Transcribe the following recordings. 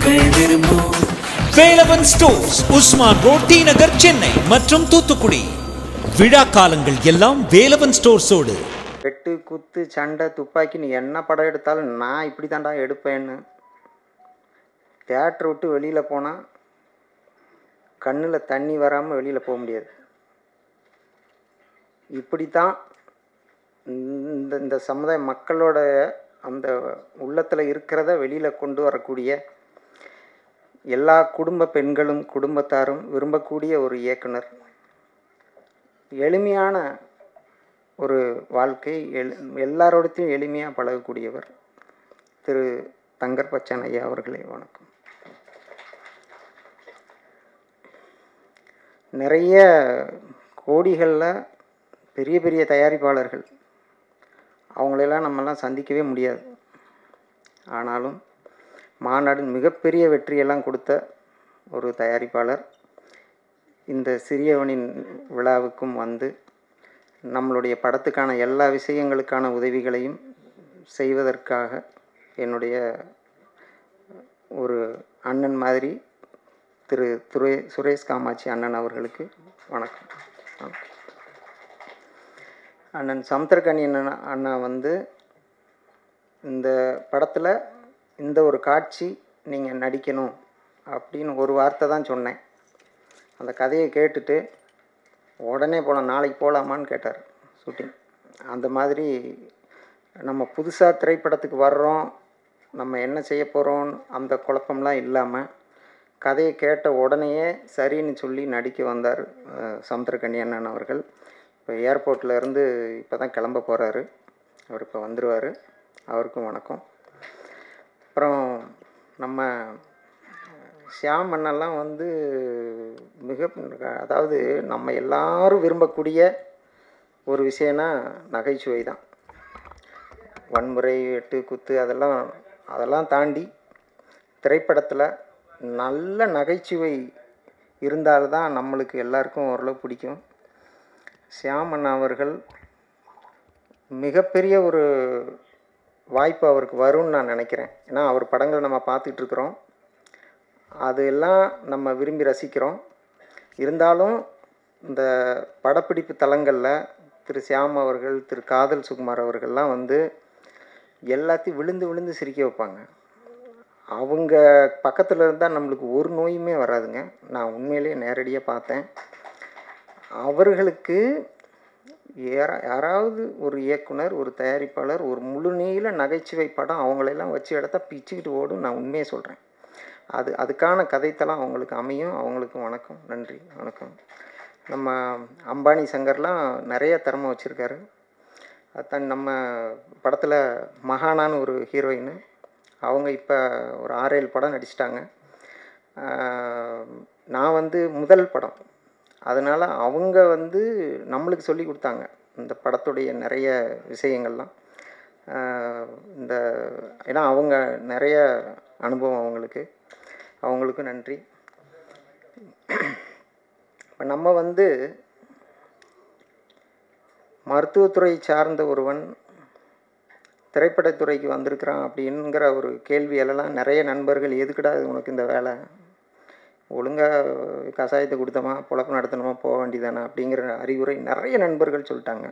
மக்கள் விரும்பும் Velavan stores, Usman road, T Nagar, Chennai மற்றும் தூத்துக்குடி. விழா காலங்கள் எல்லாம் வேலவன் ஸ்டோர்ஸோடு. வெட்டு குத்து சண்டை துப்பாக்கின்னு என்ன படம் எடுத்தாலும் நான் இப்படி தாண்டா எடுப்பேன்னு. தியேட்டர் விட்டு வெளியில் போனால் கண்ணில் தண்ணி வராமல் வெளியில் போக முடியாது. இப்படித்தான் இந்த இந்த சமுதாய மக்களோட அந்த உள்ளத்தில் இருக்கிறத வெளியில் கொண்டு வரக்கூடிய எல்லா குடும்ப பெண்களும் குடும்பத்தாரும் விரும்பக்கூடிய ஒரு இயக்குனர். எளிமையான ஒரு வாழ்க்கை, எல்லாரோடத்தையும் எளிமையாக பழகக்கூடியவர் திரு தங்கர்பச்சான் ஐயா அவர்களே, வணக்கம். நிறைய கோடிகளில் பெரிய பெரிய தயாரிப்பாளர்கள், அவங்களெல்லாம் நம்மெல்லாம் சந்திக்கவே முடியாது. ஆனாலும் மாநாடு மிகப்பெரிய வெற்றியெல்லாம் கொடுத்த ஒரு தயாரிப்பாளர் இந்த சிறியவனின் விழாவுக்கும் வந்து நம்மளுடைய படத்துக்கான எல்லா விஷயங்களுக்கான உதவிகளையும் செய்வதற்காக என்னுடைய ஒரு அண்ணன் மாதிரி திரு சுரேஷ் காமாட்சி அண்ணன் அவர்களுக்கு வணக்கம். அண்ணன் சமுத்திரக்கனி அண்ணா வந்து இந்த படத்தில் இந்த ஒரு காட்சி நீங்கள் நடிக்கணும் அப்படின்னு ஒரு வார்த்தை தான் சொன்னேன். அந்த கதையை கேட்டுட்டு உடனே போகலாம், நாளைக்கு போகலாமான்னு கேட்டார் ஷூட்டிங். அந்த மாதிரி நம்ம புதுசாக திரைப்படத்துக்கு வர்றோம், நம்ம என்ன செய்ய போகிறோம் அந்த குழப்பம்லாம் இல்லாமல் கதையை கேட்ட உடனேயே சரின்னு சொல்லி நடிக்க வந்தார் சமுத்திரக்கனி அண்ணன் அவர்கள். இப்போ ஏர்போர்ட்டில் இருந்து இப்போ தான் கிளம்ப போகிறாரு. அவர் இப்போ வந்துடுவார். அவருக்கும் வணக்கம். அப்புறம் நம்ம ஷியாம் அண்ணெல்லாம் வந்து அதாவது நம்ம எல்லாரும் விரும்பக்கூடிய ஒரு விஷயம்னா நகைச்சுவை தான். வன்முறை, வெட்டு குத்து அதெல்லாம் தாண்டி திரைப்படத்தில் நல்ல நகைச்சுவை இருந்தால்தான் நம்மளுக்கு எல்லாருக்கும் ஓரளவு பிடிக்கும். ஷியாம் அண்ணா அவர்கள் மிகப்பெரிய ஒரு வாய்ப்பு அவருக்கு வரும்னு நான் நினைக்கிறேன். ஏன்னா அவர் படங்கள் நம்ம பார்த்துட்ருக்குறோம், அது எல்லாம் நம்ம விரும்பி ரசிக்கிறோம். இருந்தாலும் இந்த படப்பிடிப்பு தளங்களில் திரு ஷியாம் அவர்கள், திரு காதல் சுகுமார் அவர்கள்லாம் வந்து எல்லாத்தையும் விழுந்து விழுந்து சிரிக்க வைப்பாங்க. அவங்க பக்கத்தில் இருந்தால் நம்மளுக்கு ஒரு நோயுமே வராதுங்க. நான் உண்மையிலேயே நேரடியாக பார்த்தேன். அவர்களுக்கு யாராவது ஒரு இயக்குனர், ஒரு தயாரிப்பாளர் ஒரு முழு நீள நகைச்சுவை படம் அவங்களெல்லாம் வச்சு எடுத்தா பிச்சுக்கிட்டு ஓடும். நான் உண்மையை சொல்கிறேன். அதுக்கான கதைத்தெல்லாம் அவங்களுக்கு அமையும். அவங்களுக்கு வணக்கம், நன்றி, வணக்கம். நம்ம அம்பானி சங்கர்லாம் நிறைய திறமை வச்சுருக்காரு. அதுதான் நம்ம படத்தில் மகானான்னு ஒரு ஹீரோயின், அவங்க இப்போ ஒரு 6-7 படம் நடிச்சிட்டாங்க. நான் வந்து முதல் படம், அதனால் அவங்க வந்து நம்மளுக்கு சொல்லி கொடுத்தாங்க இந்த படத்துடைய நிறைய விஷயங்கள்லாம். ஏன்னா அவங்க நிறைய அனுபவம் அவங்களுக்கும் நன்றி. இப்போ நம்ம வந்து மருத்துவத்துறை சார்ந்த ஒருவன் திரைப்படத்துறைக்கு வந்திருக்கிறான் அப்படிங்கிற ஒரு கேள்வியெல்லாம் நிறைய நண்பர்கள், எதுக்குடா உனக்கு இந்த வேலை, ஒழுங்காக கஷாயத்தை கொடுத்தோமா பொழப்பு நடத்தணுமா போக வேண்டியதானே அப்படிங்கிற அறிவுரை நிறைய நண்பர்கள் சொல்லிட்டாங்க.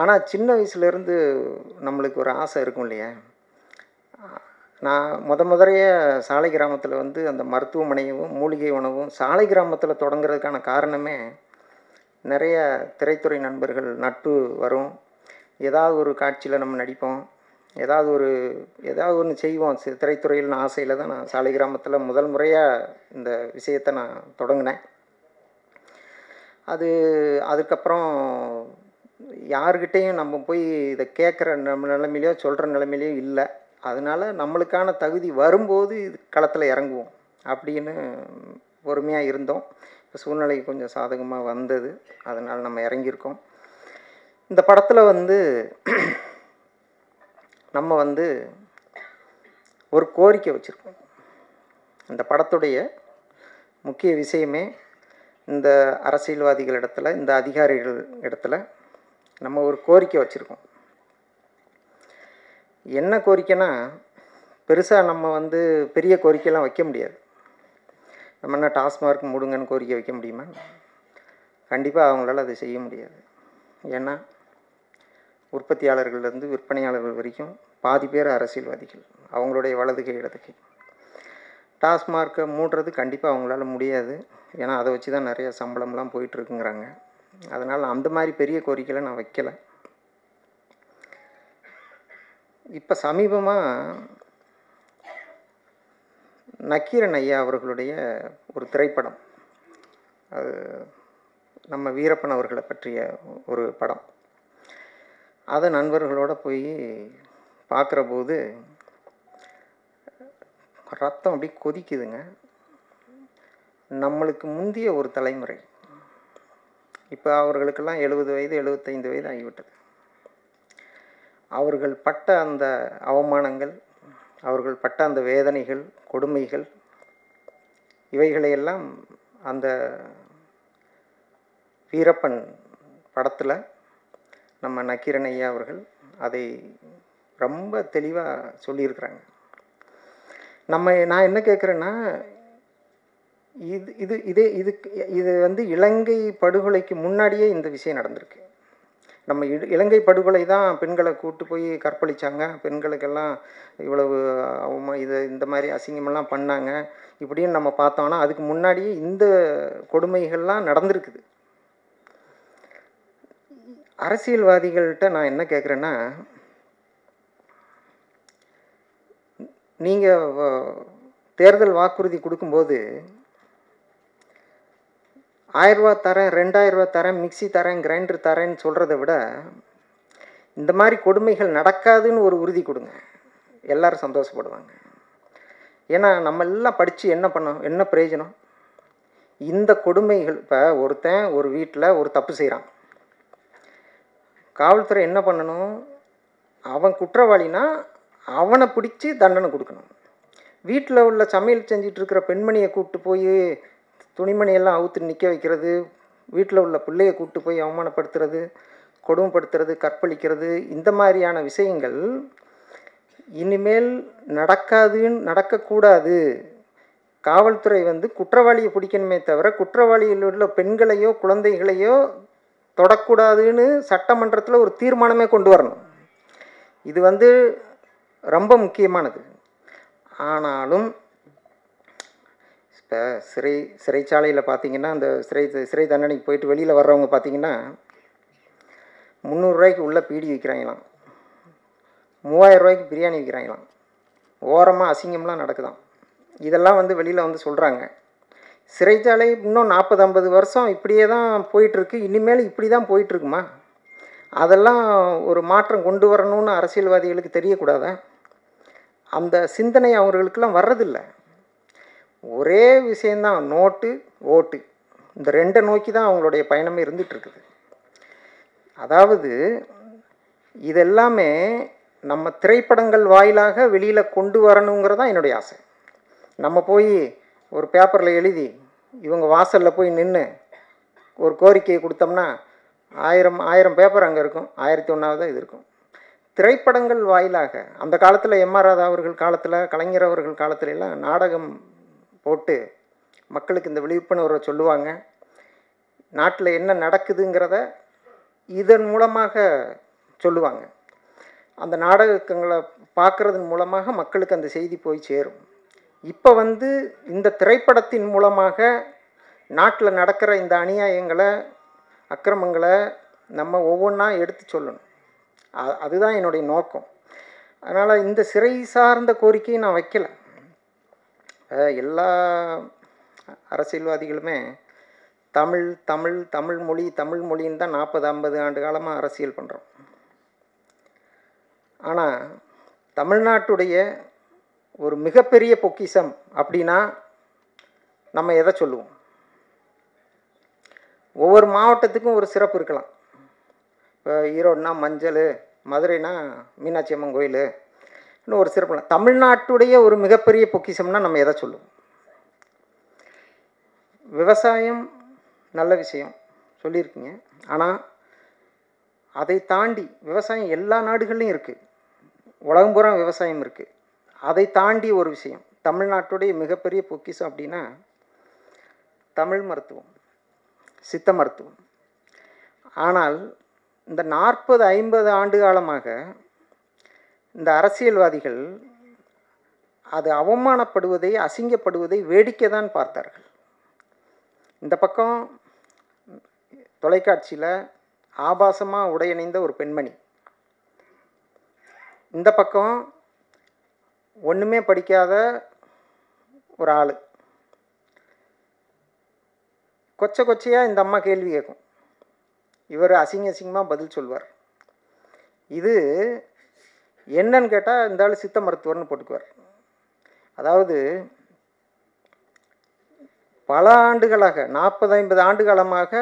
ஆனால் சின்ன வயசுலேருந்து நம்மளுக்கு ஒரு ஆசை இருக்கும் இல்லையா. நான் முதலையே சாலை கிராமத்தில் வந்து அந்த மருத்துவமனையும் மூலிகை உணவும் சாலை கிராமத்தில் தொடங்குறதுக்கான காரணமே நிறைய திரைத்துறை நண்பர்கள் நட்பு வரும். ஏதாவது ஒரு காட்சியில் நம்ம நடிப்போம், ஏதாவது ஒன்று செய்வோம் திரைத்துறையில் ஆசையில் தான் நான் சாலை கிராமத்தில் முதல் முறையாக இந்த விஷயத்தை நான் தொடங்கினேன். அதுக்கப்புறம் யார்கிட்டையும் நம்ம போய் இதை கேட்குற நிலைமையிலையோ சொல்கிற நிலைமையிலையோ இல்லை. அதனால் நம்மளுக்கான தகுதி வரும்போது இது களத்தில் இறங்குவோம் அப்படின்னு பொறுமையாக இருந்தோம். இப்போ சூழ்நிலை கொஞ்சம் சாதகமாக வந்தது, அதனால் நம்ம இறங்கியிருக்கோம். இந்த படத்தில் வந்து நம்ம வந்து ஒரு கோரிக்கை வச்சுருக்கோம். இந்த படத்துடைய முக்கிய விஷயமே இந்த அரசியல்வாதிகள் இடத்துல, இந்த அதிகாரிகள் இடத்துல நம்ம ஒரு கோரிக்கை வச்சுருக்கோம். என்ன கோரிக்கைனா, பெருசாக நம்ம வந்து பெரிய கோரிக்கையெல்லாம் வைக்க முடியாது. நம்ம என்ன டாஸ்மார்க் மூடுங்கன்னு கோரிக்கை வைக்க முடியுமா? கண்டிப்பாக அவங்களால அதை செய்ய முடியாது. ஏன்னா உற்பத்தியாளர்கள்லேருந்து விற்பனையாளர்கள் வரைக்கும் பாதி பேர் அரசியல்வாதிகள், அவங்களுடைய வலதுகை இடதுகை. டாஸ்மார்க்கை மூடுறது கண்டிப்பாக அவங்களால முடியாது. ஏன்னா அதை வச்சு தான் நிறைய சம்பளம்லாம் போயிட்டுருக்குங்கிறாங்க. அதனால் அந்த மாதிரி பெரிய கோரிக்கையில் நான் வைக்கலை. இப்போ சமீபமாக நக்கீரன் ஐயா அவர்களுடைய ஒரு திரைப்படம், அது நம்ம வீரப்பன் அவர்களை பற்றிய ஒரு படம், அதை நண்பர்களோடு போய் பார்க்குற போது ரத்தம் அப்படி கொதிக்குதுங்க. நம்மளுக்கு முந்திய ஒரு தலைமுறை, இப்போ அவர்களுக்கெல்லாம் 70 வயது 75 வயது ஆகிவிட்டது. அவர்கள் பட்ட அந்த அவமானங்கள், அவர்கள் பட்ட அந்த வேதனைகள், கொடுமைகள், இவைகளையெல்லாம் அந்த வீரப்பன் படத்தில் நம்ம நக்கீரன் ஐயா அவர்கள் அதை ரொம்ப தெளிவாக சொல்லியிருக்கிறாங்க. நான் என்ன கேட்குறேன்னா, இது வந்து இலங்கை படுகொலைக்கு முன்னாடியே இந்த விஷயம் நடந்திருக்கு. நம்ம இலங்கை படுகொலை தான் பெண்களை கூட்டு போய் கற்பழித்தாங்க, பெண்களுக்கெல்லாம் இவ்வளவு இந்த மாதிரி அசிங்கமெல்லாம் பண்ணாங்க இப்படின்னு நம்ம பார்த்தோன்னா, அதுக்கு முன்னாடியே இந்த கொடுமைகள்லாம் நடந்திருக்குது. அரசியல்வாதிகள்கிட்ட நான் என்ன கேட்குறேன்னா, நீங்கள் தேர்தல் வாக்குறுதி கொடுக்கும்போது 1000 ரூபா தரேன், 2000 ரூபா தரேன், மிக்சி தரேன், கிரைண்டர் தரேன்னு சொல்கிறத விட இந்த மாதிரி கொடுமைகள் நடக்காதுன்னு ஒரு உறுதி கொடுங்க, எல்லோரும் சந்தோஷப்படுவாங்க. ஏன்னா நம்ம எல்லாம் படித்து என்ன பிரயோஜனம்? இந்த கொடுமைகள், இப்போ ஒருத்தன் ஒரு வீட்டில் ஒரு தப்பு செய்கிறான், காவல்துறை என்ன பண்ணணும்? அவன் குற்றவாளினா அவனை பிடிச்சி தண்டனை கொடுக்கணும். வீட்டில் உள்ள சமையல் செஞ்சிட்ருக்கிற பெண்மணியை கூப்பிட்டு போய் துணிமணியெல்லாம் அவுத்து நிற்க வைக்கிறது, வீட்டில் உள்ள பிள்ளையை கூப்பிட்டு போய் அவமானப்படுத்துறது, கொடுமைப்படுத்துறது, கற்பழிக்கிறது, இந்த மாதிரியான விஷயங்கள் இனிமேல் நடக்கக்கூடாது. காவல்துறை வந்து குற்றவாளியை பிடிக்கணுமே தவிர குற்றவாளியில் உள்ள பெண்களையோ குழந்தைகளையோ தொடக்கூடாதுன்னு சட்டமன்றத்தில் ஒரு தீர்மானமே கொண்டு வரணும். இது வந்து ரொம்ப முக்கியமானது. ஆனாலும் இப்போ சிறைச்சாலையில் பார்த்திங்கன்னா, அந்த சிறை தண்டனைக்கு போயிட்டு வெளியில் வர்றவங்க பார்த்திங்கன்னா 300 ரூபாய்க்கு உள்ளே பீடி விற்கிறாங்களாம், 3000 ரூபாய்க்கு பிரியாணி விற்கிறாங்களாம், ஓரமாக அசிங்கம்லாம் நடக்குதாம். இதெல்லாம் வந்து வெளியில் வந்து சொல்கிறாங்க. சிறைச்சாலை இன்னும் 40-50 வருஷம் இப்படியே தான் போயிட்டுருக்கு, இனிமேல் இப்படி தான் போயிட்டுருக்குமா? அதெல்லாம் ஒரு மாற்றம் கொண்டு வரணும்னு அரசியல்வாதிகளுக்கு தெரியக்கூடாதா? அந்த சிந்தனை அவர்களுக்கெல்லாம் வர்றதில்லை. ஒரே விஷயந்தான், நோட்டு ஓட்டு, இந்த ரெண்டை நோக்கி தான் அவங்களுடைய பயணமே இருந்துகிட்ருக்குது. அதாவது இதெல்லாமே நம்ம திரைப்படங்கள் வாயிலாக வெளியில் கொண்டு வரணுங்கிறதான் என்னுடைய ஆசை. நம்ம போய் ஒரு பேப்பரில் எழுதி இவங்க வாசலில் போய் நின்று ஒரு கோரிக்கையை கொடுத்தோம்னா 1000 பேப்பர் அங்கே இருக்கும், 1001வது இது இருக்கும். திரைப்படங்கள் வாயிலாக அந்த காலத்தில் எம்.ஆர். ராதா அவர்கள் காலத்தில், கலைஞர் அவர்கள் காலத்துல எல்லாம் நாடகம் போட்டு மக்களுக்கு இந்த விழிப்புணர்வை சொல்லுவாங்க. நாட்டில் என்ன நடக்குதுங்கிறத இதன் மூலமாக சொல்லுவாங்க. அந்த நாடகங்களை பார்க்குறதன் மூலமாக மக்களுக்கு அந்த செய்தி போய் சேரும். இப்போ வந்து இந்த திரைப்படத்தின் மூலமாக நாட்டில் நடக்கிற இந்த அநியாயங்களை, அக்கிரமங்களை நம்ம ஒவ்வொன்றா எடுத்து சொல்லணும். அதுதான் என்னுடைய நோக்கம். அதனால் இந்த சிறை சார்ந்த கோரிக்கையை நான் வைக்கலை. எல்லா அரசியல்வாதிகளுமே தமிழ் மொழின்னு தான் 40-50 ஆண்டு காலமாக அரசியல் பண்ணுறோம். ஆனால் தமிழ்நாட்டுடைய ஒரு மிகப்பெரிய பொக்கிஷம் அப்படின்னா நம்ம எதை சொல்லுவோம்? ஒவ்வொரு மாவட்டத்துக்கும் ஒரு சிறப்பு இருக்கலாம். இப்போ ஈரோடுனா மஞ்சள், மதுரைனா மீனாட்சி அம்மன் கோயில், இன்னும் ஒரு சிறப்பு. தமிழ்நாட்டுடைய ஒரு மிகப்பெரிய பொக்கிஷம்னா நம்ம எதை சொல்லுவோம்? விவசாயம் நல்ல விஷயம் சொல்லியிருக்கீங்க. ஆனால் அதை தாண்டி விவசாயம் எல்லா நாடுகள்லையும் இருக்குது, உலகம் பூரா விவசாயம் இருக்குது. அதை தாண்டி ஒரு விஷயம், தமிழ்நாட்டுடைய மிகப்பெரிய பொக்கிஷம் அப்படின்னா தமிழ் மருத்துவம், சித்த மருத்துவம். ஆனால் இந்த 40-50 ஆண்டு காலமாக இந்த அரசியல்வாதிகள் அது அவமானப்படுவதை, அசிங்கப்படுவதை வேடிக்கை தான் பார்த்தார்கள். இந்த பக்கம் தொலைக்காட்சியில் ஆபாசமாக உடையணிந்த ஒரு பெண்மணி, இந்த பக்கம் ஒன்றுமே படிக்காத ஒரு ஆள், கொச்சையாக இந்த அம்மா கேள்வி கேட்கும், இவர் அசிங்கமாக பதில் சொல்வார். இது என்னன்னு கேட்டால் இந்த ஆள் சித்த மருத்துவர்னு போட்டுக்குவார். அதாவது பல ஆண்டுகளாக 40-50 ஆண்டு காலமாக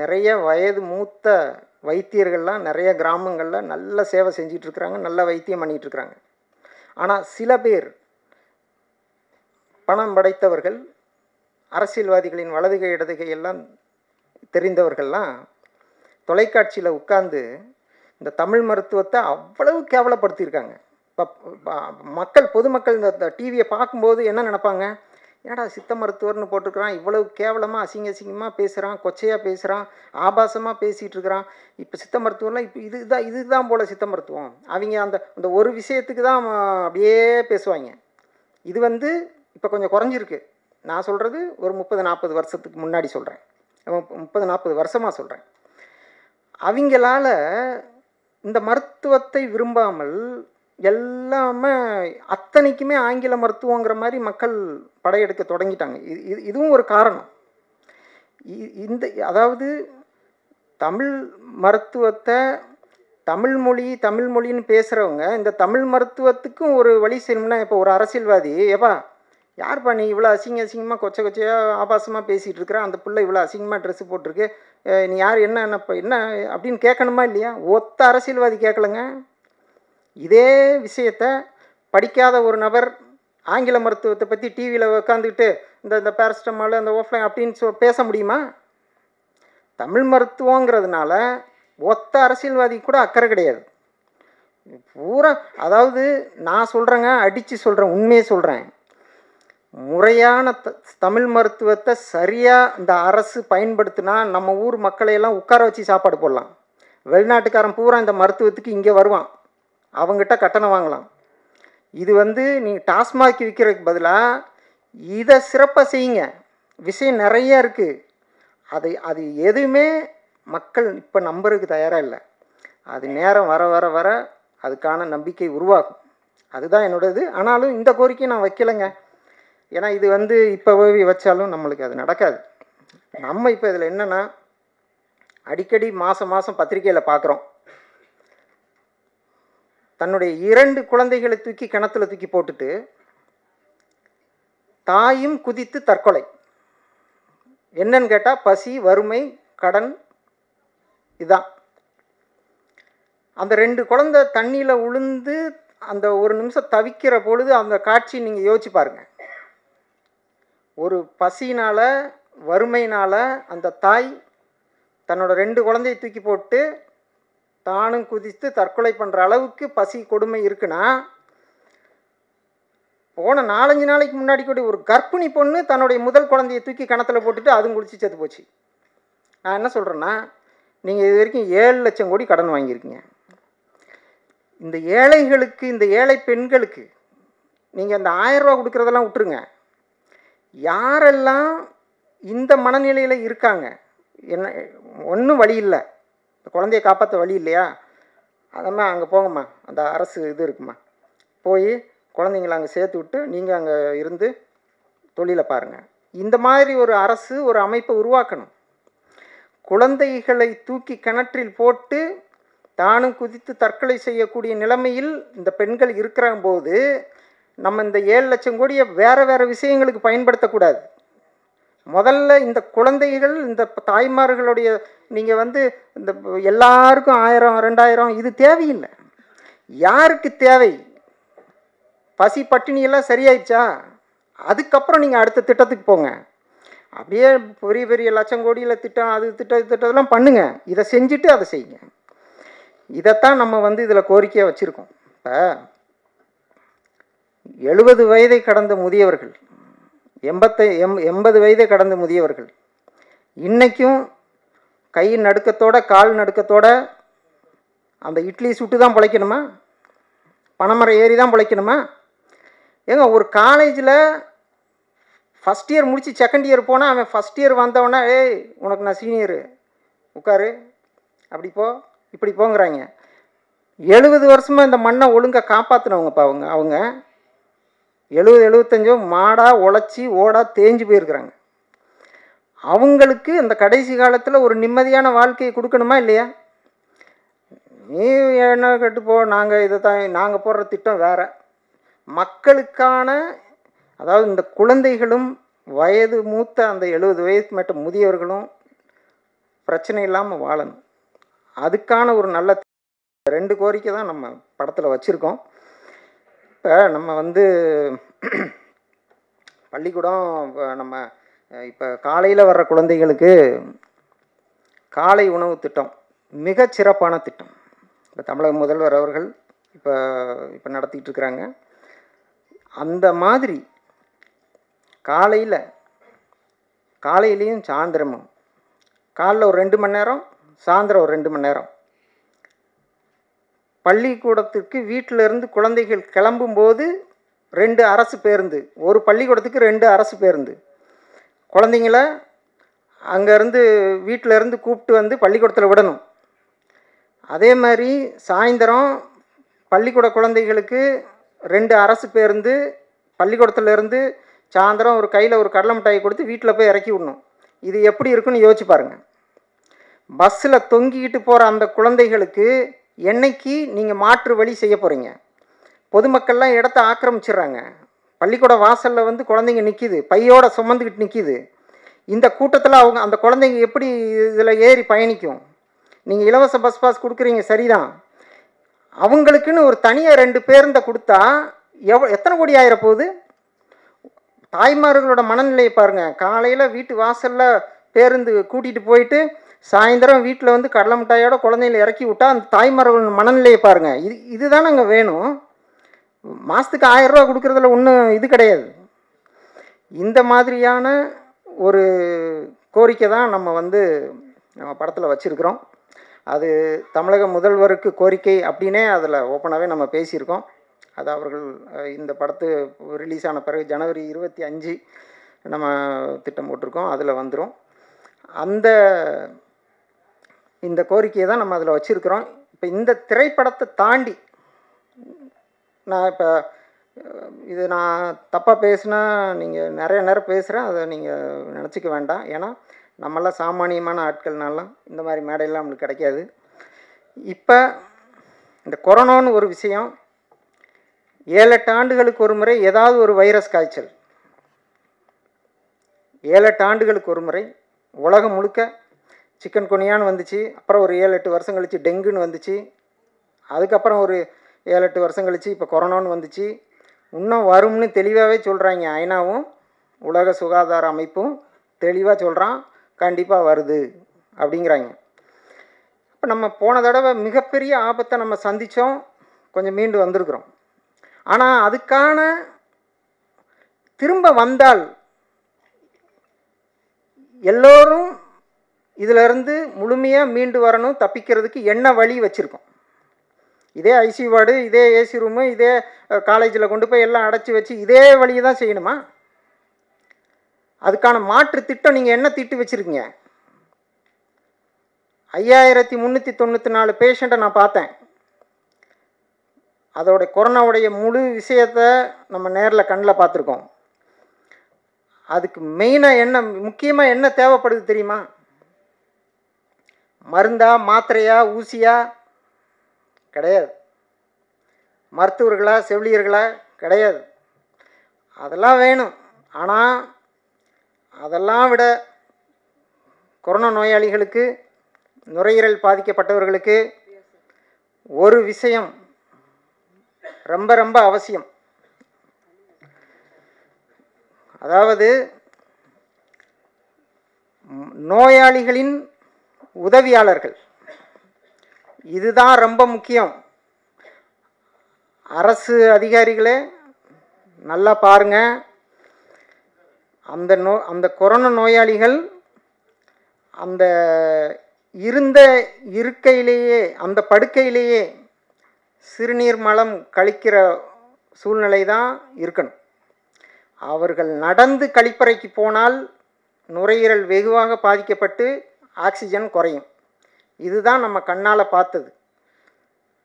நிறைய வயது மூத்த வைத்தியர்கள்லாம் நிறைய கிராமங்களில் நல்ல சேவை செஞ்சிட்ருக்குறாங்க, நல்ல வைத்தியம் பண்ணிகிட்ருக்குறாங்க. ஆனால் சில பேர் பணம் படைத்தவர்கள், அரசியல்வாதிகளின் வலதுகை இடதுகை எல்லாம் தெரிந்தவர்கள்லாம் தொலைக்காட்சியில் உட்கார்ந்து இந்த தமிழ் மருத்துவத்தை அவ்வளவு கேவலப்படுத்தியிருக்காங்க. இப்போ பொதுமக்கள் இந்த டிவியை பார்க்கும்போது என்ன நினைப்பாங்க, ஏடா சித்த மருத்துவர்னு போட்டுக்கிறான், இவ்வளவு கேவலமாக அசிங்கமாக பேசுகிறான், கொச்சையாக பேசுகிறான், ஆபாசமாக பேசிகிட்டு இருக்கிறான். இப்போ சித்த மருத்துவம்லாம் இப்போ இதுதான் போல் சித்த மருத்துவம். அவங்க அந்த ஒரு விஷயத்துக்கு தான் அப்படியே பேசுவாங்க. இது இப்போ கொஞ்சம் குறைஞ்சிருக்கு. நான் சொல்கிறது ஒரு 30-40 வருஷத்துக்கு முன்னாடி சொல்கிறேன், 30-40 வருஷமாக சொல்கிறேன். அவங்களால இந்த மருத்துவத்தை விரும்பாமல் எல்லாமே அத்தனைக்குமே ஆங்கில மருத்துவங்கிற மாதிரி மக்கள் படையெடுக்க தொடங்கிட்டாங்க. இதுவும் ஒரு காரணம். அதாவது தமிழ் மருத்துவத்தை தமிழ் மொழின்னு பேசுகிறவங்க இந்த தமிழ் மருத்துவத்துக்கும் ஒரு வழி செய்யணும்னா, இப்போ ஒரு அரசியல்வாதி, ஏப்பா யார்ப்பா நீ இவ்வளோ அசிங்கமாக கொச்சையாக ஆபாசமாக பேசிகிட்டு இருக்கிற, அந்த பிள்ளை இவ்வளோ அசிங்கமாக ட்ரெஸ்ஸு போட்டிருக்கு, நீ யார், என்ன அப்படின்னு கேட்கணுமா இல்லையா? ஒத்த அரசியல்வாதி கேட்கலங்க. இதே விஷயத்தை படிக்காத ஒரு நபர் ஆங்கில மருத்துவத்தை பற்றி டிவியில் உட்காந்துக்கிட்டு இந்த பேரஸ்டமால் அந்த ஓஃப்லைன் அப்படின்னு பேச முடியுமா? தமிழ் மருத்துவங்கிறதுனால ஒத்த அரசியல்வாதி கூட அக்கறை கிடையாது. பூரா அதாவது நான் சொல்கிறேங்க, அடித்து சொல்கிறேன், உண்மையை சொல்கிறேன். முறையான தமிழ் மருத்துவத்தை சரியாக இந்த அரசு பயன்படுத்தினா நம்ம ஊர் மக்களையெல்லாம் உட்கார வச்சு சாப்பாடு போடலாம். வெளிநாட்டுக்காரன் பூரா இந்த மருத்துவத்துக்கு இங்கே வருவான், அவங்ககிட்ட கட்டணம் வாங்கலாம். இது நீ டாஸ்மாக் விற்கிறதுக்கு பதிலாக இதை சிறப்பாக செய்யுங்க. விஷயம் நிறைய இருக்குது. அது எதுவுமே மக்கள் இப்போ நம்புறதுக்கு தயாராக இல்லை. அது நேரம் வர வர வர அதுக்கான நம்பிக்கை உருவாகும். அதுதான் என்னோடது. ஆனாலும் இந்த கோரிக்கையை நான் வைக்கலைங்க. ஏன்னா இது இப்போ வச்சாலும் நம்மளுக்கு அது நடக்காது. நம்ம இப்போ இதில் என்னென்னா, அடிக்கடி மாதம் பத்திரிக்கையில் பார்க்குறோம், தன்னுடைய 2 குழந்தைகளை தூக்கி கிணத்துல தூக்கி போட்டுட்டு தாயும் குதித்து தற்கொலை. என்னன்னு கேட்டால் பசி, வறுமை, கடன். இதான் அந்த 2 குழந்தை தண்ணியில் உளுந்து அந்த ஒரு நிமிஷம் தவிக்கிற பொழுது அந்த காட்சி நீங்கள் யோசிச்சு பாருங்கள். ஒரு பசினால், வறுமையினால் அந்த தாய் தன்னோட 2 குழந்தையை தூக்கி போட்டு தானும் குதித்து தற்கொலை பண்ணுற அளவுக்கு பசி கொடுமை இருக்குன்னா, போன 4-5 நாளைக்கு முன்னாடி கூட ஒரு கர்ப்பிணி பொண்ணு தன்னுடைய முதல் குழந்தையை தூக்கி கிணத்துல போட்டுட்டு அதுவும் குளிச்சு செத்து போச்சு. நான் என்ன சொல்கிறேன்னா, நீங்கள் இது வரைக்கும் 7 லட்சம் கோடி கடன் வாங்கியிருக்கீங்க. இந்த ஏழைகளுக்கு, இந்த ஏழை பெண்களுக்கு நீங்கள் அந்த 1000 ரூபா கொடுக்குறதெல்லாம் விட்டுருங்க. யாரெல்லாம் இந்த மனநிலையில் இருக்காங்க, என்ன ஒன்றும் வழி இல்லை, இந்த குழந்தைய காப்பாற்ற வழி இல்லையா, அதம்மா அங்கே போங்கம்மா, அந்த அரசு இது இருக்குமா, போய் குழந்தைங்கள அங்கே சேர்த்து விட்டு நீங்கள் அங்கே இருந்து தொழிலை பாருங்கள். இந்த மாதிரி ஒரு அரசு, ஒரு அமைப்பை உருவாக்கணும். குழந்தைகளை தூக்கி கிணற்றில் போட்டு தானும் குதித்து தற்கொலை செய்யக்கூடிய நிலைமையில் இந்த பெண்கள் இருக்கிற போது நம்ம இந்த 7 லட்சம் கோடியை வேறு விஷயங்களுக்கு பயன்படுத்தக்கூடாது. முதல்ல இந்த குழந்தைகள், இந்த தாய்மார்களுடைய நீங்கள் இந்த எல்லாருக்கும் 1000 2000 இது தேவையில்லை. யாருக்கு தேவை? பசி பட்டினியெல்லாம் சரியாயிடுச்சா, அதுக்கப்புறம் நீங்கள் அடுத்த திட்டத்துக்கு போங்க. அப்படியே பெரிய பெரிய லட்சம் கோடியில் திட்டம், அது திட்டத்தெல்லாம் பண்ணுங்கள். இதை செஞ்சுட்டு அதை செய்யுங்க. இதைத்தான் நம்ம இதில் கோரிக்கையாக வச்சுருக்கோம். இப்போ 70 வயதை கடந்த முதியவர்கள், 80 வயதை கடந்த முதியவர்கள் இன்றைக்கும் கை நடுக்கத்தோட கால் நடுக்கத்தோட அந்த இட்லி சுட்டு தான் பிழைக்கணுமா? பனைமரம் ஏறி தான் பிழைக்கணுமா? ஏங்க, ஒரு காலேஜில் ஃபஸ்ட் இயர் முடித்து செகண்ட் இயர் போனால் அவன் ஃபஸ்ட் இயர் வந்தவொடனே, ஏய் உனக்கு நான் சீனியரு, உட்காரு, அப்படி போ, இப்படி போங்கிறாங்க. 70 வருஷமாக இந்த மண்ணை ஒழுங்காக காப்பாற்றினவங்கப்பா அவங்க 70-75 மாடாக உழைச்சி ஓடா தேஞ்சு போயிருக்கிறாங்க. அவங்களுக்கு இந்த கடைசி காலத்தில் ஒரு நிம்மதியான வாழ்க்கையை கொடுக்கணுமா இல்லையா? நீ என்ன கட்டுப்போ, நாங்கள் இதை தான் நாங்கள் போடுற திட்டம் வேறு. மக்களுக்கான, அதாவது இந்த குழந்தைகளும் வயது மூத்த அந்த 70 வயதுக்கு மேட்ட முதியவர்களும் பிரச்சனை இல்லாமல் வாழணும். அதுக்கான ஒரு நல்ல 2 கோரிக்கை தான் நம்ம படத்தில் வச்சுருக்கோம். இப்போ நம்ம பள்ளிக்கூடம் நம்ம இப்போ காலையில் வர்ற குழந்தைகளுக்கு காலை உணவு திட்டம் மிகச் சிறப்பான திட்டம். இப்போ தமிழக முதல்வர் அவர்கள் இப்போ நடத்திட்டு இருக்கிறாங்க. அந்த மாதிரி காலையிலையும் சாயந்தரமும், காலைல ஒரு 2 மணி நேரம், சாயந்தரம் ஒரு 2 மணி நேரம், பள்ளிக்கூடத்துக்கு வீட்டிலேருந்து குழந்தைகள் கிளம்பும்போது 2 அரசு பேருந்து, ஒரு பள்ளிக்கூடத்துக்கு 2 அரசு பேருந்து, குழந்தைங்கள அங்கேருந்து வீட்டிலேருந்து கூப்பிட்டு பள்ளிக்கூடத்தில் விடணும். அதே மாதிரி சாயந்தரம் பள்ளிக்கூட குழந்தைகளுக்கு 2 அரசு பேருந்து, பள்ளிக்கூடத்துலேருந்து சாயந்தரம் ஒரு கையில் ஒரு கடலை மிட்டாய் கொடுத்து வீட்டில் போய் இறக்கி விடணும். இது எப்படி இருக்குன்னு யோசிச்சு பாருங்கள். பஸ்ஸில் தொங்கிக்கிட்டு போகிற அந்த குழந்தைகளுக்கு என்னைக்கு நீங்கள் மாற்று வழி செய்ய போகிறீங்க? பொதுமக்கள்லாம் இடத்த ஆக்கிரமிச்சிடுறாங்க. பள்ளிக்கூட வாசலில் குழந்தைங்க நிற்கிது, பையோட சுமந்துக்கிட்டு நிற்கிது. இந்த கூட்டத்தில் அந்த குழந்தைங்க எப்படி இதில் ஏறி பயணிக்கும்? நீங்கள் இலவச பஸ் பாஸ் கொடுக்குறீங்க, சரிதான். அவங்களுக்குன்னு ஒரு தனியாக 2 பேருந்தை கொடுத்தா எத்தனை கோடி ஆயிர போகுது? தாய்மார்களோட மனநிலையை பாருங்கள். காலையில் வீட்டு வாசலில் பேருந்து கூட்டிகிட்டு போயிட்டு சாயந்தரம் வீட்டில் கடலை மிட்டாயோட குழந்தைகளை இறக்கி விட்டால் அந்த தாய்மார்களோட மனநிலையை பாருங்கள். இதுதான் நாங்கள் வேணும். மாதத்துக்கு 1000 ரூபா கொடுக்குறதுல ஒன்றும் இது கிடையாது. இந்த மாதிரியான ஒரு கோரிக்கை தான் நம்ம படத்தில் வச்சுருக்கிறோம். அது தமிழக முதல்வருக்கு கோரிக்கை அப்படின்னே அதில் ஓப்பனாகவே நம்ம பேசியிருக்கோம். அது அவர்கள் இந்த படத்து ரிலீஸ் ஆன பிறகு ஜனவரி 25 நம்ம திட்டம் போட்டிருக்கோம், அதில் வந்துடும். இந்த கோரிக்கையை தான் நம்ம அதில் வச்சுருக்கிறோம். இப்போ இந்த திரைப்படத்தை தாண்டி நான் தப்பாக பேசுனா நீங்கள் நிறைய நேரம் பேசுகிறேன், அதை நீங்கள் நினச்சிக்க வேண்டாம். ஏன்னா நம்மளாம் சாமானியமான ஆட்கள்னாலாம் இந்த மாதிரி மேடையெல்லாம் நம்மளுக்கு கிடைக்காது. இப்போ இந்த கொரோனான்னு ஒரு விஷயம் 7-8 ஆண்டுகளுக்கு ஒரு முறை ஏதாவது ஒரு வைரஸ் காய்ச்சல், 7-8 ஆண்டுகளுக்கு ஒரு முறை உலகம் முழுக்க சிக்கன் குனியான்னு வந்துச்சு. அப்புறம் ஒரு 7-8 வருஷம் கழித்து டெங்குன்னு வந்துச்சு. அதுக்கப்புறம் ஒரு 7-8 வருஷம் கழித்து இப்போ கொரோனான்னு வந்துச்சு. இன்னும் வரும்னு தெளிவாகவே சொல்கிறாங்க. ஐநாவும் உலக சுகாதார அமைப்பும் தெளிவாக சொல்கிறான், கண்டிப்பாக வருது அப்படிங்கிறாங்க. இப்போ நம்ம போன தடவை மிகப்பெரிய ஆபத்தை நம்ம சந்தித்தோம், கொஞ்சம் மீண்டு வந்திருக்கிறோம். ஆனால் அதுக்கான திரும்ப வந்தால் எல்லோரும் இதிலிருந்து முழுமையாக மீண்டு வரணும். தப்பிக்கிறதுக்கு என்ன வழி வச்சுருக்கோம்? இதே ஐசி வார்டு, இதே ஏசி ரூமு, இதே காலேஜில் கொண்டு போய் எல்லாம் அடைச்சி வச்சு இதே வழியை தான் செய்யணுமா? அதுக்கான மாற்று திட்டம் நீங்கள் என்ன திட்டு வச்சுருக்கீங்க? 5394 பேஷண்ட்டை நான் பார்த்தேன். அதோட கொரோனாவுடைய முழு விஷயத்தை நம்ம நேரில் கண்ணில் பார்த்துருக்கோம். அதுக்கு மெயினாக என்ன, முக்கியமாக என்ன தேவைப்படுது தெரியுமா? மருந்தா, மாத்திரையா, ஊசியா? கிடையாது. மருத்துவர்களா, செவிலியர்களா? கிடையாது. அதெல்லாம் வேணும். ஆனால் அதெல்லாம் விட கொரோனா நோயாளிகளுக்கு, நுரையீரல் பாதிக்கப்பட்டவர்களுக்கு ஒரு விஷயம் ரொம்ப ரொம்ப அவசியம். அதாவது நோயாளிகளின் உதவியாளர்கள், இதுதான் ரொம்ப முக்கியம். அரசு அதிகாரிகளே, நல்லா பாருங்கள். அந்த கொரோனா நோயாளிகள் அந்த இருந்த இருக்கையிலேயே, அந்த படுக்கையிலேயே சிறுநீர் மலம் கழிக்கிற சூழ்நிலை தான் இருக்கணும். அவர்கள் நடந்து கழிப்பறைக்கு போனால் நுரையீரல் வெகுவாக பாதிக்கப்பட்டு ஆக்சிஜன் குறையும். இதுதான் நம்ம கண்ணால் பார்த்தது.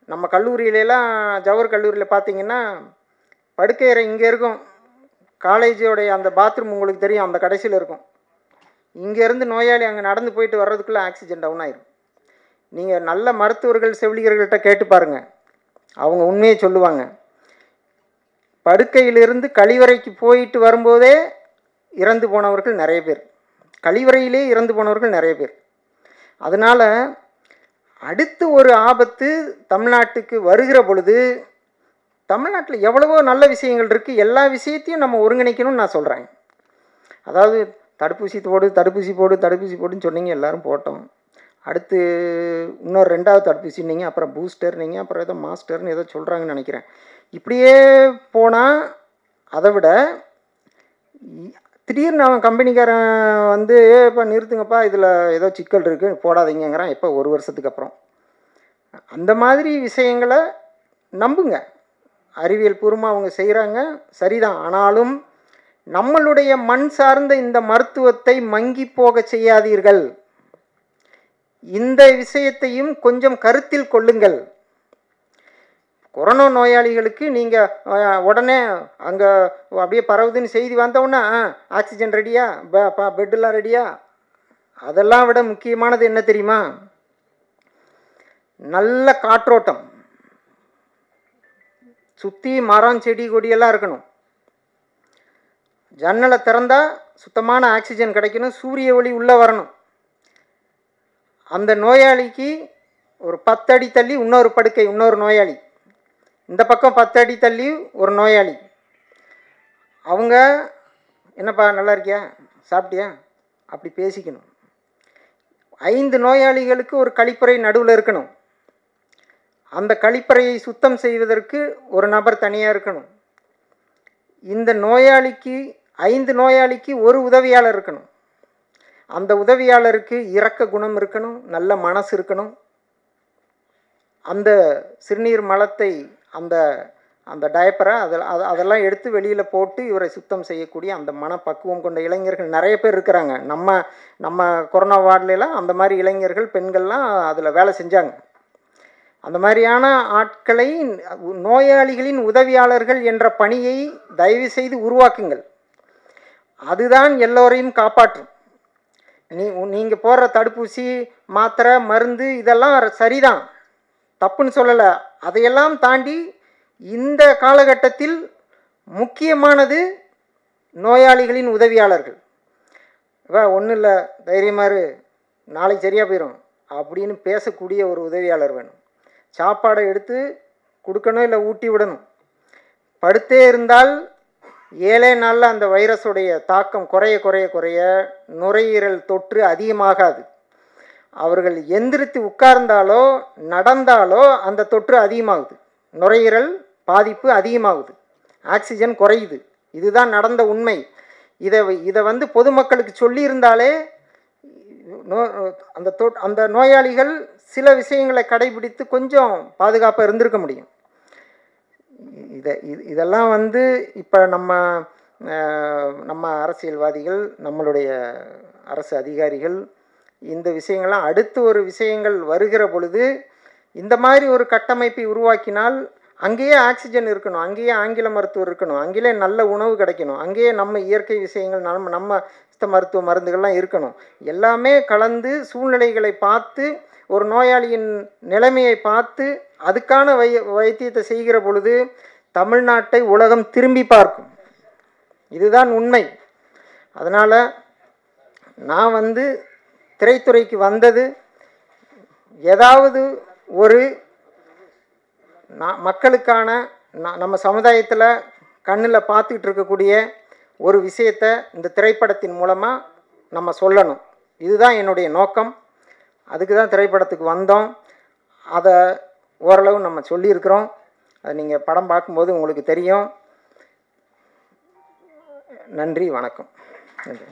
நம்ம கல்லூரியிலலாம், ஜவஹர் கல்லூரியில் பார்த்திங்கன்னா படுக்கையறை இங்கே இருக்கும், காலேஜோடைய அந்த பாத்ரூம் உங்களுக்கு தெரியும், அந்த கடைசியில் இருக்கும். இங்கேருந்து நோயாளி அங்கே நடந்து போயிட்டு வர்றதுக்குள்ளே ஆக்சிஜன் டவுன் ஆயிரும். நீங்கள் நல்ல மருத்துவர்கள் செவிலியர்கள்ட்ட கேட்டு பாருங்கள், அவங்க உண்மையை சொல்லுவாங்க. படுக்கையிலிருந்து கழிவறைக்கு போயிட்டு வரும்போதே இறந்து போனவர்கள் நிறைய பேர், கழிவறையிலே இறந்து போனவர்கள் நிறைய பேர். அதனால் அடுத்து ஒரு ஆபத்து தமிழ்நாட்டுக்கு வருகிற பொழுது, தமிழ்நாட்டில் எவ்வளவோ நல்ல விஷயங்கள் இருக்குது, எல்லா விஷயத்தையும் நம்ம ஒருங்கிணைக்கணும்னு நான் சொல்கிறேன். அதாவது தடுப்பூசி போடு, தடுப்பூசி போடு, தடுப்பூசி போடுன்னு சொன்னீங்க, எல்லோரும் போட்டோம். அடுத்து இன்னொரு 2வது தடுப்பூசி நீங்கள், அப்புறம் பூஸ்டர் நீங்கள், அப்புறம் ஏதோ மாஸ்டர்னு ஏதோ சொல்கிறாங்கன்னு நினைக்கிறேன். இப்படியே போனால் அதை விட திடீர்னு அவன் கம்பெனிக்காரன் வந்து இப்போ நிறுத்துங்கப்பா, இதில் ஏதோ சிக்கல் இருக்குது போடாதீங்கிறான். எப்போ? 1 வருஷத்துக்கு அப்புறம். அந்த மாதிரி விஷயங்களை நம்புங்க, அறிவியல் பூர்வமாக அவங்க செய்கிறாங்க, சரிதான். ஆனாலும் நம்மளுடைய மண் சார்ந்த இந்த மருத்துவத்தை மங்கி போக செய்யாதீர்கள். இந்த விஷயத்தையும் கொஞ்சம் கருத்தில் கொள்ளுங்கள். கொரோனா நோயாளிகளுக்கு நீங்கள் உடனே அங்கே அப்படியே பரவுதுன்னு செய்தி வந்தோன்னா ஆக்சிஜன் ரெடியா, பெட்டெல்லாம் ரெடியா? அதெல்லாம் விட முக்கியமானது என்ன தெரியுமா? நல்ல காற்றோட்டம், சுற்றி மரம் செடி கொடியெல்லாம் இருக்கணும். ஜன்னலை திறந்தால் சுத்தமான ஆக்சிஜன் கிடைக்கணும், சூரிய ஒளி உள்ளே வரணும். அந்த நோயாளிக்கு ஒரு 10 அடி தள்ளி இன்னொரு படுக்கை, இன்னொரு நோயாளி, இந்த பக்கம் 10 அடி தள்ளி ஒரு நோயாளி. அவங்க என்னப்பா நல்லா இருக்கியா, சாப்பிட்டியா, அப்படி பேசிக்கணும். 5 நோயாளிகளுக்கு ஒரு கழிப்பறை நடுவில் இருக்கணும். அந்த கழிப்பறையை சுத்தம் செய்வதற்கு ஒரு நபர் தனியாக இருக்கணும். இந்த நோயாளிக்கு 5 நோயாளிக்கு ஒரு உதவியாளர் இருக்கணும். அந்த உதவியாளருக்கு இரக்க குணம் இருக்கணும், நல்ல மனசு இருக்கணும். அந்த சிறுநீர் மலத்தை, அந்த அந்த டயப்பரை அதெல்லாம் எடுத்து வெளியில் போட்டு இவரை சுத்தம் செய்யக்கூடிய அந்த மனப்பக்குவம் கொண்ட இளைஞர்கள் நிறைய பேர் இருக்கிறாங்க. நம்ம கொரோனா வார்டிலலாம் அந்த மாதிரி இளைஞர்கள், பெண்கள்லாம் அதில் வேலை செஞ்சாங்க. அந்த மாதிரியான ஆட்களை, நோயாளிகளின் உதவியாளர்கள் என்ற பணியை தயவு செய்து உருவாக்குங்கள். அதுதான் எல்லோரையும் காப்பாற்றும். நீங்கள் போடுற தடுப்பூசி, மாத்திரை, மருந்து இதெல்லாம் சரிதான், தப்புன்னு சொல்லலை. அதையெல்லாம் தாண்டி இந்த காலகட்டத்தில் முக்கியமானது நோயாளிகளின் உதவியாளர்கள். ஒன்றும் இல்லை, தைரியமாரு, நாளைக்கு சரியாக போயிடும் அப்படின்னு பேசக்கூடிய ஒரு உதவியாளர் வேணும். சாப்பாடை எடுத்து கொடுக்கணும், இல்லை ஊட்டி விடணும். படுத்தே இருந்தால் 7 நாளில் அந்த வைரஸுடைய தாக்கம் குறைய குறைய குறைய நுரையீரல் தொற்று அதிகமாகாது. அவர்கள் எந்திரித்து உட்கார்ந்தாலோ நடந்தாலோ அந்த தொற்று அதிகமாகுது, நுரையீரல் பாதிப்பு அதிகமாகுது, ஆக்சிஜன் குறையுது. இதுதான் நடந்த உண்மை. இதை வந்து பொதுமக்களுக்கு சொல்லியிருந்தாலே அந்த நோயாளிகள் சில விஷயங்களை கடைபிடித்து கொஞ்சம் பாதுகாப்பாக இருந்திருக்க முடியும். இதெல்லாம் வந்து இப்போ நம்ம அரசியல்வாதிகள், நம்மளுடைய அரசு அதிகாரிகள் இந்த விஷயங்கள்லாம் அடுத்து ஒரு விஷயங்கள் வருகிற பொழுது இந்த மாதிரி ஒரு கட்டமைப்பை உருவாக்கினால் அங்கேயே ஆக்சிஜன் இருக்கணும், அங்கேயே ஆங்கில மருத்துவர் இருக்கணும், அங்கேயே நல்ல உணவு கிடைக்கணும், அங்கேயே நம்ம இயற்கை விஷயங்கள், நம்ம சித்த மருத்துவ மருந்துகள்லாம் இருக்கணும். எல்லாமே கலந்து சூழ்நிலைகளை பார்த்து, ஒரு நோயாளியின் நிலைமையை பார்த்து அதுக்கான வைத்தியத்தை செய்கிற பொழுது தமிழ்நாட்டை உலகம் திரும்பி பார்க்கும். இதுதான் உண்மை. அதனால் நான் வந்து திரைத்துறைக்கு வந்தது ஏதாவது ஒரு மக்களுக்கான, நம்ம சமுதாயத்தில் கண்ணில் பார்த்துக்கிட்டு இருக்கக்கூடிய ஒரு விஷயத்தை இந்த திரைப்படத்தின் மூலமாக நம்ம சொல்லணும். இதுதான் என்னுடைய நோக்கம். அதுக்கு தான் திரைப்படத்துக்கு வந்தோம். அதை ஓரளவு நம்ம சொல்லியிருக்கிறோம். அது நீங்கள் படம் பார்க்கும்போது உங்களுக்கு தெரியும். நன்றி, வணக்கம். நன்றி.